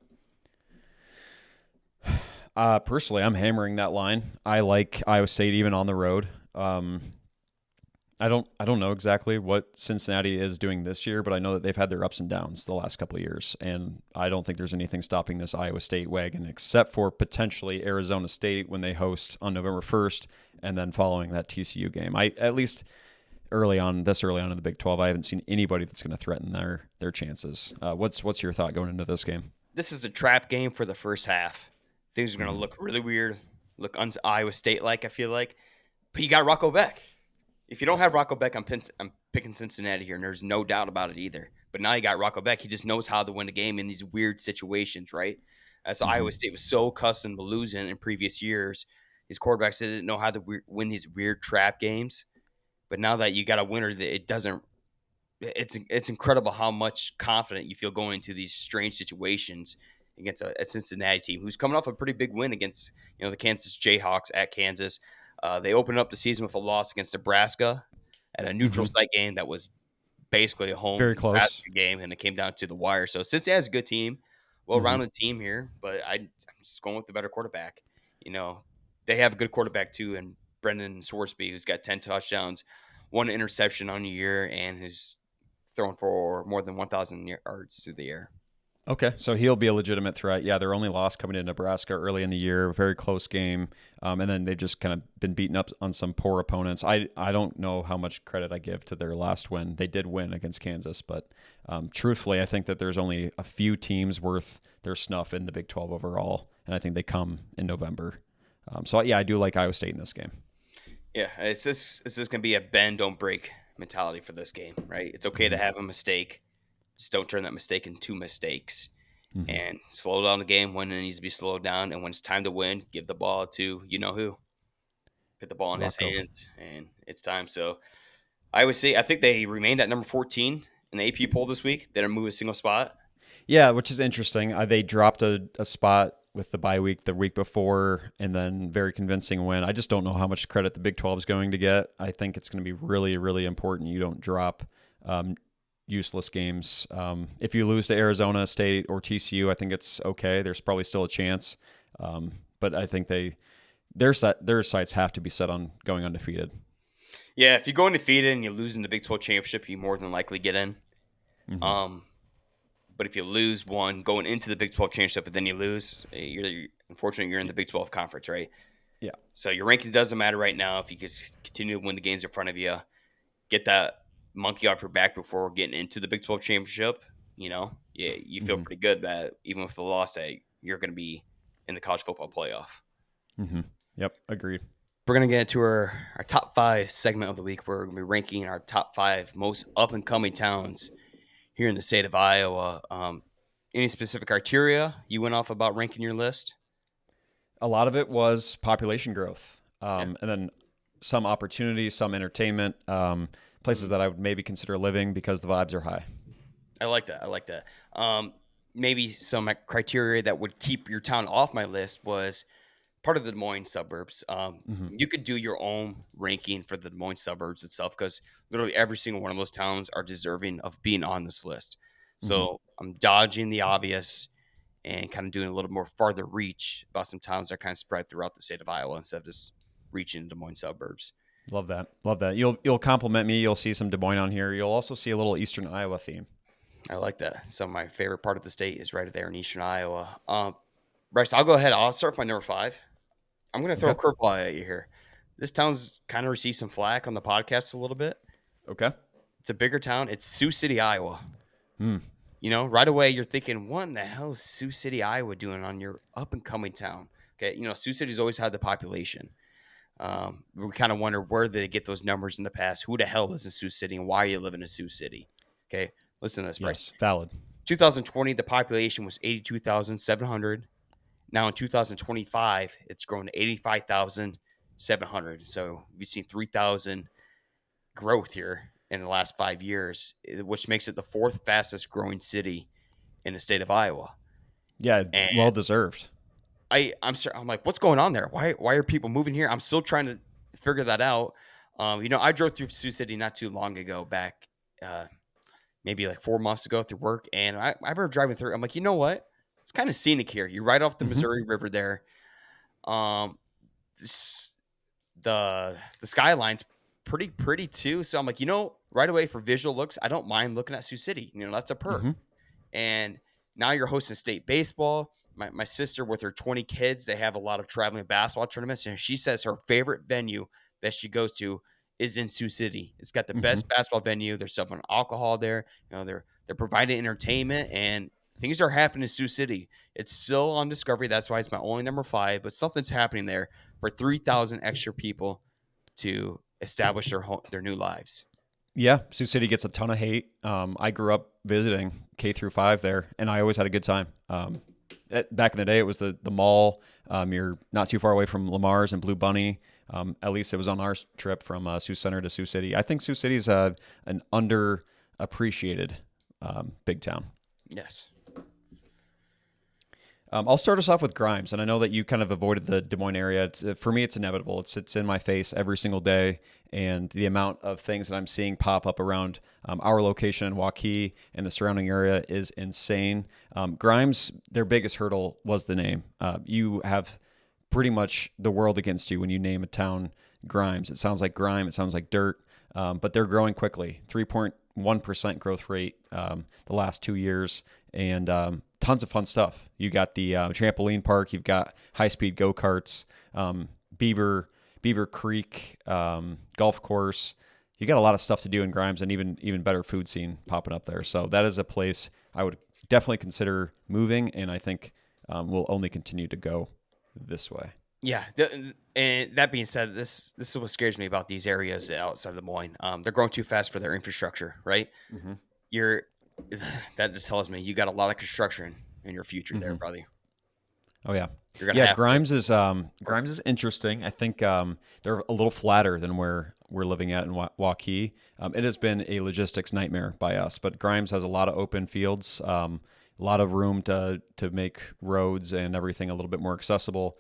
Personally, I'm hammering that line. I like Iowa State even on the road. I don't know exactly what Cincinnati is doing this year, but I know that they've had their ups and downs the last couple of years, and I don't think there's anything stopping this Iowa State wagon except for potentially Arizona State when they host on November 1st, and then following that TCU game. At least early on in the Big 12, I haven't seen anybody that's going to threaten their chances. What's your thought going into this game? This is a trap game for the first half. Things are going to look really weird, look Iowa State-like, I feel like. But you got Rocco Beck. If you don't have Rocco Beck, I'm picking Cincinnati here, and there's no doubt about it either. But now you got Rocco Beck. He just knows how to win a game in these weird situations, right? So Iowa State was so accustomed to losing in previous years. these quarterbacks didn't know how to win these weird trap games. But now that you got a winner, that it doesn't. It's incredible how much confident you feel going into these strange situations against a Cincinnati team who's coming off a pretty big win against the Kansas Jayhawks at Kansas. They opened up the season with a loss against Nebraska at a neutral Mm-hmm. site game that was basically a home Very close. Nebraska game, and it came down to the wire. So Cincinnati has a good team, Mm-hmm. well-rounded team here, but I'm just going with the better quarterback. They have a good quarterback too, and Brendan Swarsby, who's got 10 touchdowns, 1 interception on the year, and who's thrown for more than 1,000 yards through the air. Okay, so he'll be a legitimate threat. Yeah, their only loss coming to Nebraska early in the year, very close game, and then they've just kind of been beaten up on some poor opponents. I don't know how much credit I give to their last win. They did win against Kansas, but truthfully, I think that there's only a few teams worth their snuff in the Big 12 overall, and I think they come in November. So yeah, I do like Iowa State in this game. Yeah, it's just going to be a bend, don't break mentality for this game, right? It's okay to have a mistake. Just don't turn that mistake into mistakes. Mm-hmm. And slow down the game when it needs to be slowed down. And when it's time to win, give the ball to who. Put the ball in his Rocco. hands, and it's time. So I would say I think they remained at number 14 in the AP poll this week. They didn't move a single spot. Yeah, which is interesting. They dropped a spot with the bye week the week before, and then very convincing win. I just don't know how much credit the Big 12 is going to get. I think it's going to be really, really important you don't drop useless games. If you lose to Arizona State or TCU, I think it's okay. There's probably still a chance, but I think their sights have to be set on going undefeated. Yeah, if you go undefeated and you lose in the Big 12 championship, you more than likely get in. Mm-hmm. But if you lose one going into the Big 12 championship, but then you lose, unfortunately you're in the Big 12 conference, right? Yeah. So your ranking doesn't matter right now. If you just continue to win the games in front of you, get that monkey off your back before getting into the Big 12 championship, you feel pretty good that even with the loss, that you're going to be in the college football playoff. Mm-hmm. Yep, agreed. We're going to get into our top 5 segment of the week. We're going to be ranking our top 5 most up-and-coming towns here in the state of Iowa. Any specific criteria you went off about ranking your list? A lot of it was population growth, Yeah. and then some opportunities, some entertainment, places that I would maybe consider living because the vibes are high. I like that. Maybe some criteria that would keep your town off my list was part of the Des Moines suburbs. You could do your own ranking for the Des Moines suburbs itself because literally every single one of those towns are deserving of being on this list. So I'm dodging the obvious and kind of doing a little more farther reach about some towns that are kind of spread throughout the state of Iowa instead of just reaching the Des Moines suburbs. Love that. You'll compliment me. You'll see some Des Moines on here. You'll also see a little Eastern Iowa theme. I like that. So my favorite part of the state is right there in Eastern Iowa. Bryce, I'll go ahead. I'll start with my number 5. I'm going to throw a curveball at you here. This town's kind of received some flack on the podcast a little bit. Okay. It's a bigger town. It's Sioux City, Iowa. Right away you're thinking, what in the hell is Sioux City, Iowa doing on your up-and-coming town? Okay, Sioux City's always had the population. We kind of wonder where did they get those numbers in the past? Who the hell is in Sioux City, and why are you living in Sioux City? Okay, listen to this, Bryce. Yes, valid. 2020, the population was 82,700. Now in 2025, it's grown to 85,700. So we've seen 3,000 growth here in the last 5 years, which makes it the 4th fastest growing city in the state of Iowa. Yeah, and well deserved. I'm like, what's going on there? Why are people moving here? I'm still trying to figure that out. I drove through Sioux City not too long ago, back maybe like 4 months ago through work, and I remember driving through. I'm like, you know what? It's kind of scenic here. You're right off the Missouri River there. The skyline's pretty pretty too. So I'm like, right away for visual looks, I don't mind looking at Sioux City. That's a perk. And now you're hosting state baseball. My sister with her 20 kids, they have a lot of traveling basketball tournaments, and she says her favorite venue that she goes to is in Sioux City. It's got the best basketball venue. They're selling alcohol there. They're providing entertainment, and things are happening in Sioux City. It's still on Discovery. That's why it's my only number 5, but something's happening there for 3,000 extra people to establish their new lives. Yeah, Sioux City gets a ton of hate. I grew up visiting K through 5 there, and I always had a good time. Back in the day, it was the mall. You're not too far away from Lamar's and Blue Bunny. At least it was on our trip from Sioux Center to Sioux City. I think Sioux City is an underappreciated big town. Yes. I'll start us off with Grimes, and I know that you kind of avoided the Des Moines area. For me, it's inevitable. It's in my face every single day, and the amount of things that I'm seeing pop up around our location in Waukee and the surrounding area is insane. Grimes, their biggest hurdle was the name. You have pretty much the world against you when you name a town Grimes. It sounds like grime. It sounds like dirt, but they're growing quickly. 3.1% growth rate the last 2 years, and tons of fun stuff. You got the trampoline park. You've got high-speed go-karts, Beaver Creek golf course. You got a lot of stuff to do in Grimes, and even better food scene popping up there. So that is a place I would definitely consider moving, and I think will only continue to go this way. Yeah, and that being said, this is what scares me about these areas outside of Des Moines. They're growing too fast for their infrastructure, right? Mm-hmm. You're that just tells me you got a lot of construction in your future there, brother. Oh yeah, You're gonna have Grimes is interesting. I think they're a little flatter than where we're living at in Waukee. It has been a logistics nightmare by us, but Grimes has a lot of open fields, a lot of room to make roads and everything a little bit more accessible.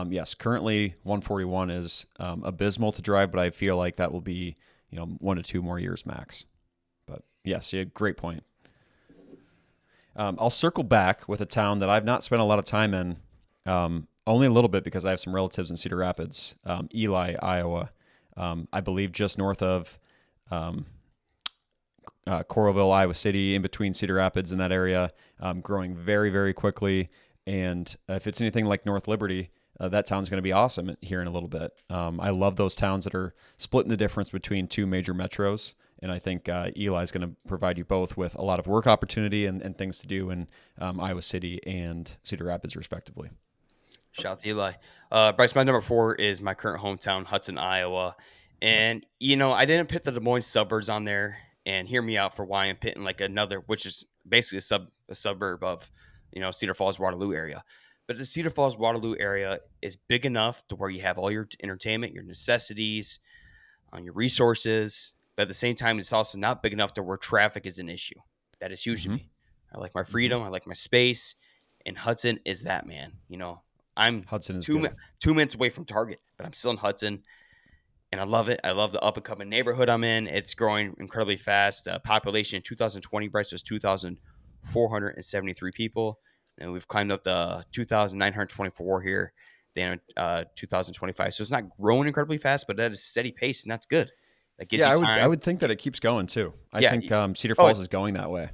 Yes, currently 141 is abysmal to drive, but I feel like that will be 1 to 2 more years max. But yes, yeah, great point. I'll circle back with a town that I've not spent a lot of time in, only a little bit because I have some relatives in Cedar Rapids, Ely, Iowa. I believe just north of Coralville, Iowa City, in between Cedar Rapids and that area, growing very, very quickly. And if it's anything like North Liberty, that town's going to be awesome here in a little bit. I love those towns that are splitting the difference between two major metros. And I think Eli is going to provide you both with a lot of work opportunity and things to do in Iowa City and Cedar Rapids, respectively. Shout out to Eli. Bryce, my number 4 is my current hometown, Hudson, Iowa. And, I didn't put the Des Moines suburbs on there. And hear me out for why I'm pitting like another, which is basically a suburb of, Cedar Falls, Waterloo area. But the Cedar Falls, Waterloo area is big enough to where you have all your entertainment, your necessities, on your resources. But at the same time, it's also not big enough to where traffic is an issue. That is huge to me. I like my freedom. I like my space. And Hudson is that, man. I'm Hudson is 2 good. 2 minutes away from Target, but I'm still in Hudson, and I love it. I love the up and coming neighborhood I'm in. It's growing incredibly fast. Population in 2020, Bryce, was 2,473 people, and we've climbed up to 2,924 here. Then 2025, so it's not growing incredibly fast, but at a steady pace, and that's good. That gives you time. I would think that it keeps going too. I think Cedar oh, Falls is going that way.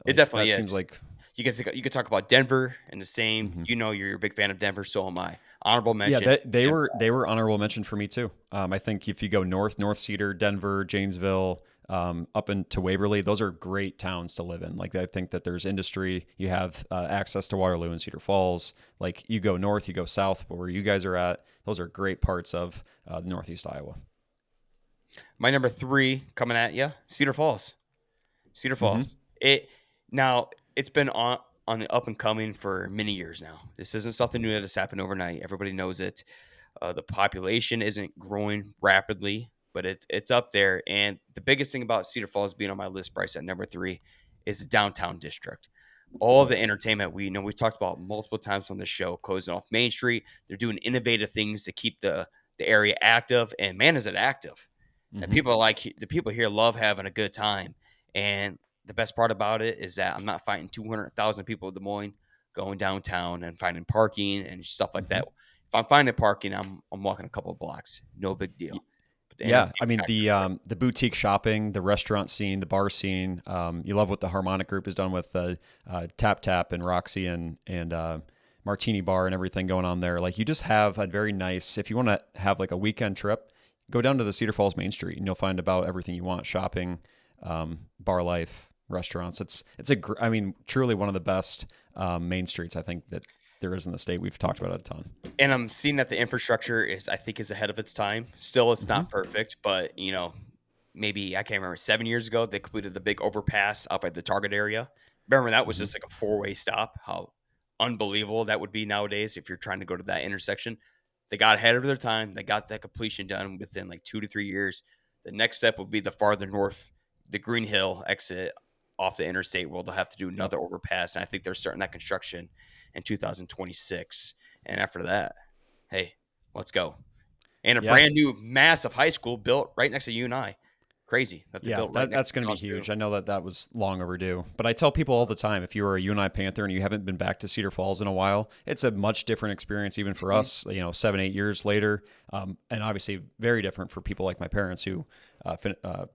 It definitely that is. Seems like you could talk about Denver and the same. You're a big fan of Denver, so am I. Honorable mention. Yeah, they were honorable mention for me too. I think if you go North Cedar, Denver, Janesville, up into Waverly, those are great towns to live in. Like I think that there's industry. You have access to Waterloo and Cedar Falls. Like you go north, you go south, where you guys are at. Those are great parts of Northeast Iowa. My number 3 coming at you, Cedar Falls. Cedar Falls. It's been on the up and coming for many years now. This isn't something new that has happened overnight. Everybody knows it. The population isn't growing rapidly, but it's up there. And the biggest thing about Cedar Falls being on my list, Bryce, at number 3, is the downtown district. All the entertainment we talked about multiple times on the show, closing off Main Street. They're doing innovative things to keep the area active. And man, is it active! And the people here love having a good time. And the best part about it is that I'm not fighting 200,000 people in Des Moines going downtown and finding parking and stuff like that. If I'm finding parking, I'm walking a couple of blocks. No big deal. Yeah, I mean the boutique shopping, the restaurant scene, the bar scene. You love what the Harmonic Group has done with Tap Tap and Roxy and Martini Bar and everything going on there. Like you just have a very nice. If you want to have like a weekend trip, go down to the Cedar Falls Main Street and you'll find about everything you want: shopping, bar life, restaurants. It's truly one of the best main streets I think that there is in the state. We've talked about it a ton. And I'm seeing that the infrastructure is ahead of its time. Still, it's not perfect, but maybe I can't remember 7 years ago they completed the big overpass up at the Target area. Remember that was just like a 4-way stop. How unbelievable that would be nowadays if you're trying to go to that intersection. They got ahead of their time. They got that completion done within like 2 to 3 years. The next step would be the farther north, the Green Hill exit off the interstate, where they'll have to do Yep. another overpass. And I think they're starting that construction in 2026. And after that, hey, let's go. And a Yeah. brand new massive high school built right next to you and I. Crazy that they Yeah, built right next that's to going to be us too. huge. I know that that was long overdue. But I tell people all the time, if you are a UNI Panther and you haven't been back to Cedar Falls in a while, it's a much different experience even for Mhm. us, 7, 8 years later. And obviously very different for people like my parents who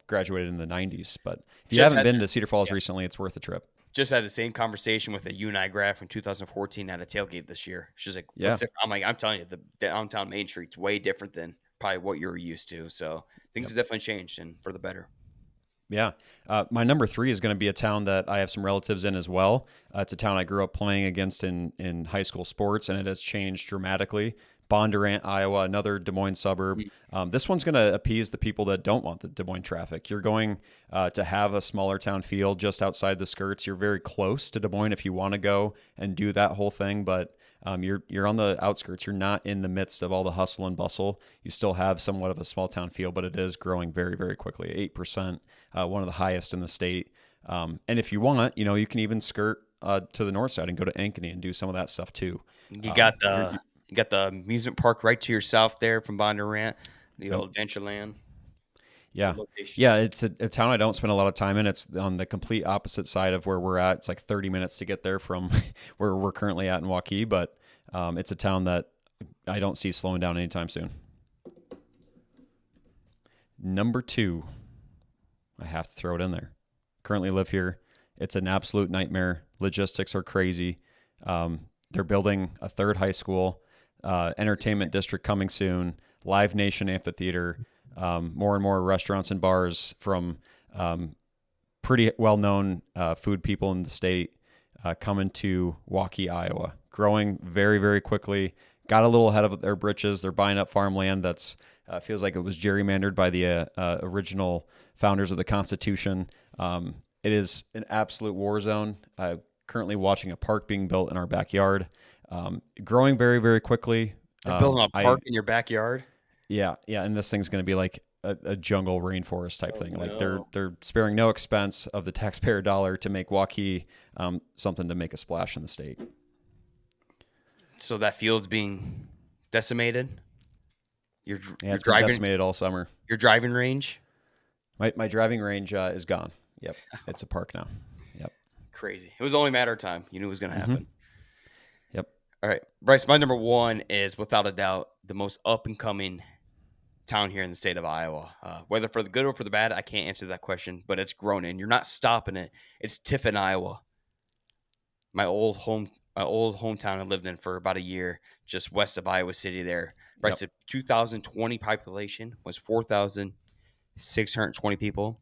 graduated in the 90s. But if you Just haven't had been to Cedar Falls yeah, recently, it's worth a trip. just had the same conversation with a UNI grad from 2014 at a tailgate this year. She's like, Yeah. "What's different?" I'm like, "I'm telling you, the downtown Main Street's way different than probably what you're used to." So things Yep. have definitely changed and for the better. Yeah. My number three is going to be a town that I have some relatives in as well. It's a town I grew up playing against in high school sports, and it has changed dramatically. Bondurant, Iowa, another Des Moines suburb. Mm. This one's going to appease the people that don't want the Des Moines traffic. You're going to have a smaller town feel just outside the skirts. You're very close to Des Moines if you want to go and do that whole thing, but you're on the outskirts. You're not in the midst of all the hustle and bustle. You still have somewhat of a small town feel, but it is growing very, very quickly. 8%, one of the highest in the state. And if you want, you can even skirt to the north side and go to Ankeny and do some of that stuff too. You got You're, the you got the amusement park right to your south there from Bondurant, the yep. old Adventureland. Yeah. Good location. Yeah, it's a town I don't spend a lot of time in. It's on the complete opposite side of where we're at. It's like 30 minutes to get there from where we're currently at in Waukee, but it's a town that I don't see slowing down anytime soon. Number two, I have to throw it in there. Currently live here. It's an absolute nightmare. Logistics are crazy. They're building a third high school, entertainment district coming soon, Live Nation amphitheater, more and more restaurants and bars from pretty well-known food people in the state coming to Waukee, Iowa, growing very, very quickly. Got a little ahead of their britches. They're buying up farmland that's feels like it was gerrymandered by the original founders of the Constitution. It is an absolute war zone. Currently watching a park being built in our backyard, growing very, very quickly. They're building a I park in your backyard. Yeah, yeah, and this thing's going to be like a jungle rainforest type Oh thing. Like no. they're sparing no expense of the taxpayer dollar to make Waukee something to make a splash in the state. So that field's being decimated. Your Yeah, your it's been driving decimated all summer. your driving range. My driving range is gone. Yep, it's a park now. Yep. Crazy. It was only a matter of time. You knew it was going to Mm-hmm. happen. Yep. All right, Bryce. My number one is without a doubt the most up and coming town here in the state of Iowa. Whether for the good or for the bad, I can't answer that question. But it's grown in. You're not stopping it. It's Tiffin, Iowa. My old hometown I lived in for about a year, just west of Iowa City. There, Bryce. Yep. The 2020 population was 4,620 people.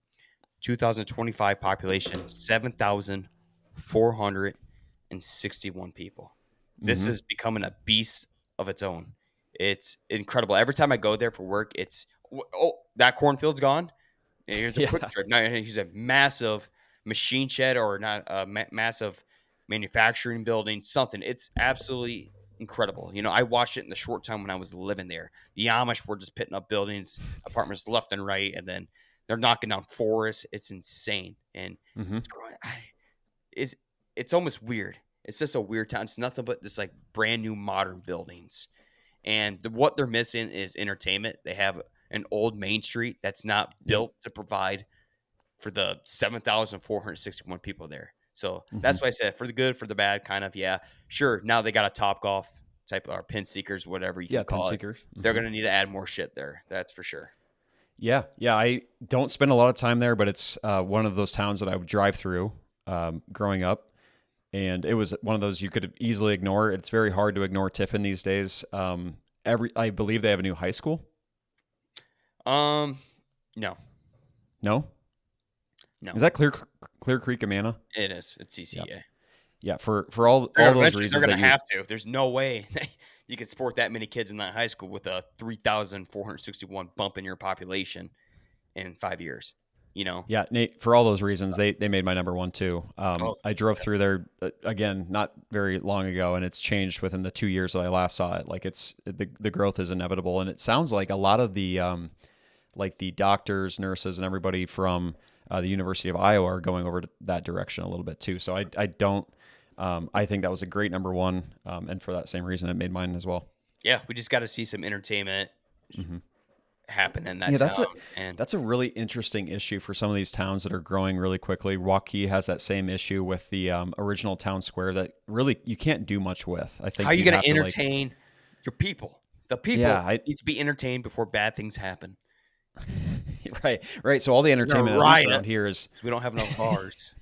2025 population 7,461 people. This Mm-hmm. is becoming a beast of its own. It's incredible. Every time I go there for work, it's that cornfield's gone. Here's a Yeah. quick trip. No, here's a massive machine shed or not a massive manufacturing building. Something. It's absolutely incredible. I watched it in the short time when I was living there. The Amish were just putting up buildings, apartments left and right, and then they're knocking down forests. It's insane, and Mm-hmm. it's growing. It's almost weird. It's just a weird town. It's nothing but just like brand new modern buildings, and what they're missing is entertainment. They have an old Main Street that's not Yep. built to provide for the 7,461 people there. So Mm-hmm. that's why I said for the good, for the bad, kind of, yeah. Sure, now they got a Top Golf type or pin seekers, whatever you Yeah. can Pin call it. seekers. They're Mm-hmm. going to need to add more shit there. That's for sure. Yeah. Yeah. I don't spend a lot of time there, but it's one of those towns that I would drive through growing up. And it was one of those you could easily ignore. It's very hard to ignore Tiffin these days. I believe they have a new high school. No, No, no, is that Clear Creek, Amana? it is. It's CCA. Yeah, yeah. For all those Eventually, they're reasons going that to you, have to. There's no way you could support that many kids in that high school with a 3,461 bump in your population in 5 years. Yeah, Nate, for all those reasons, they made my number one too. Oh, I drove through there again not very long ago, and it's changed within the 2 years that I last saw it. Like the growth is inevitable, and it sounds like a lot of the like the doctors, nurses, and everybody from the University of Iowa are going over to that direction a little bit too. So I don't. I think that was a great number one, and for that same reason, it made mine as well. yeah, we just got to see some entertainment happen in that Yeah, town. And that's a really interesting issue for some of these towns that are growing really quickly. Waukee has that same issue with the original town square that really you can't do much with. I think how are you going to entertain your people? The people need to be entertained before bad things happen. Right. So all the entertainment around here is we don't have enough bars.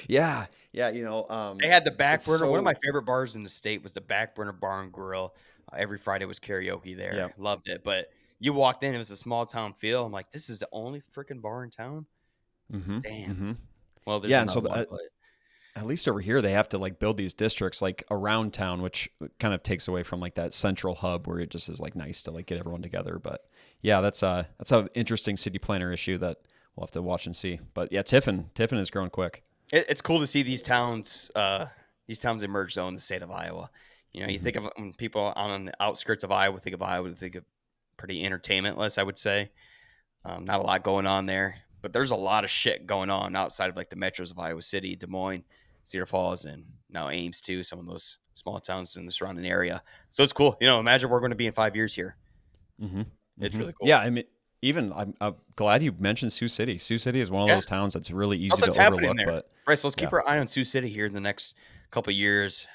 Yeah. They had the Back Burner. One of my favorite bars in the state was the Back Burner Bar and Grill. Every Friday was karaoke there. Yeah. Loved it. But you walked in, it was a small town feel. I'm like, this is the only freaking bar in town? Mm-hmm. Damn. Mm-hmm. Well, there's another one, but at least over here, they have to like build these districts like around town, which kind of takes away from like that central hub where it just is like nice to like get everyone together. But yeah, that's an interesting city planner issue that we'll have to watch and see. But yeah, Tiffin is growing quick. It's cool to see these towns emerge though in the state of Iowa. You think of when people on the outskirts of Iowa think of pretty entertainmentless, I would say. Not a lot going on there, but there's a lot of shit going on outside of like the metros of Iowa City, Des Moines, Cedar Falls, and now Ames too. Some of those small towns in the surrounding area. So it's cool. Imagine we're going to be in 5 years here. Mm-hmm. It's really cool. Yeah, I mean, I'm glad you mentioned Sioux City. Sioux City is one of those towns that's really easy to overlook. But Bryce, let's keep our eye on Sioux City here in the next couple of years.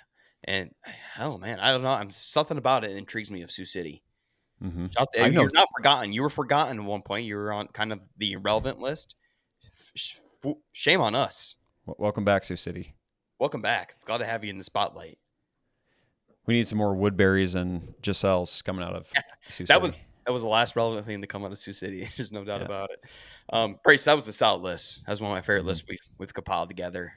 And hell, man, I don't know. Something about it intrigues me of Sioux City. Mm-hmm. You're not forgotten. You were forgotten at one point. You were on kind of the irrelevant list. Shame on us. Welcome back, Sioux City. Welcome back. It's glad to have you in the spotlight. We need some more Woodberries and Giselles coming out of Sioux City. That was the last relevant thing to come out of Sioux City. There's no doubt about it. Bryce, that was a solid list. That was one of my favorite lists we've compiled together.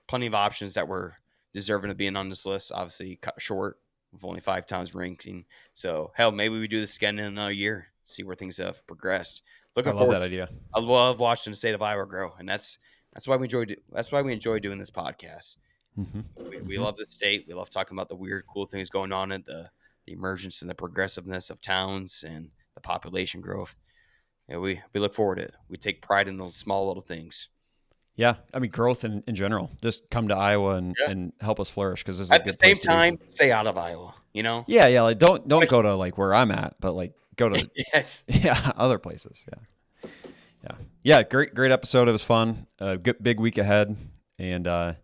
Plenty of options that were deserving of being on this list. Obviously, cut short with only 5 times ranking. So, hell, maybe we do this again in another year. See where things have progressed. I love that idea. I love watching the state of Iowa grow, and that's why we enjoy doing this podcast. Mm-hmm. We love the state. We love talking about the weird, cool things going on in the emergence and the progressiveness of towns and the population growth. We look forward to it. We take pride in those small little things. Yeah, I mean growth in general. Just come to Iowa and help us flourish because this is at the same time, stay out of Iowa. Yeah. Like don't go to like where I'm at, but like go to other places. Yeah. Great episode. It was fun. Good big week ahead, and I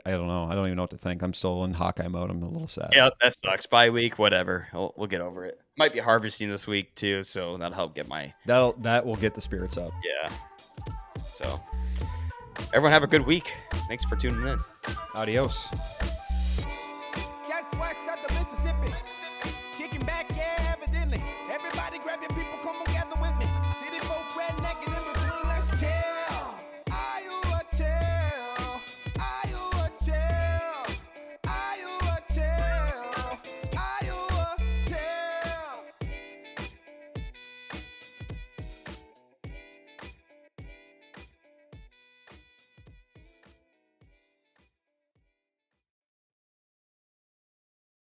don't know. I don't even know what to think. I'm still in Hawkeye mode. I'm a little sad. Yeah, that sucks. Bye week, whatever. We'll get over it. Might be harvesting this week too, so that'll help get that will get the spirits up. Yeah. So, everyone have a good week. Thanks for tuning in. Adios.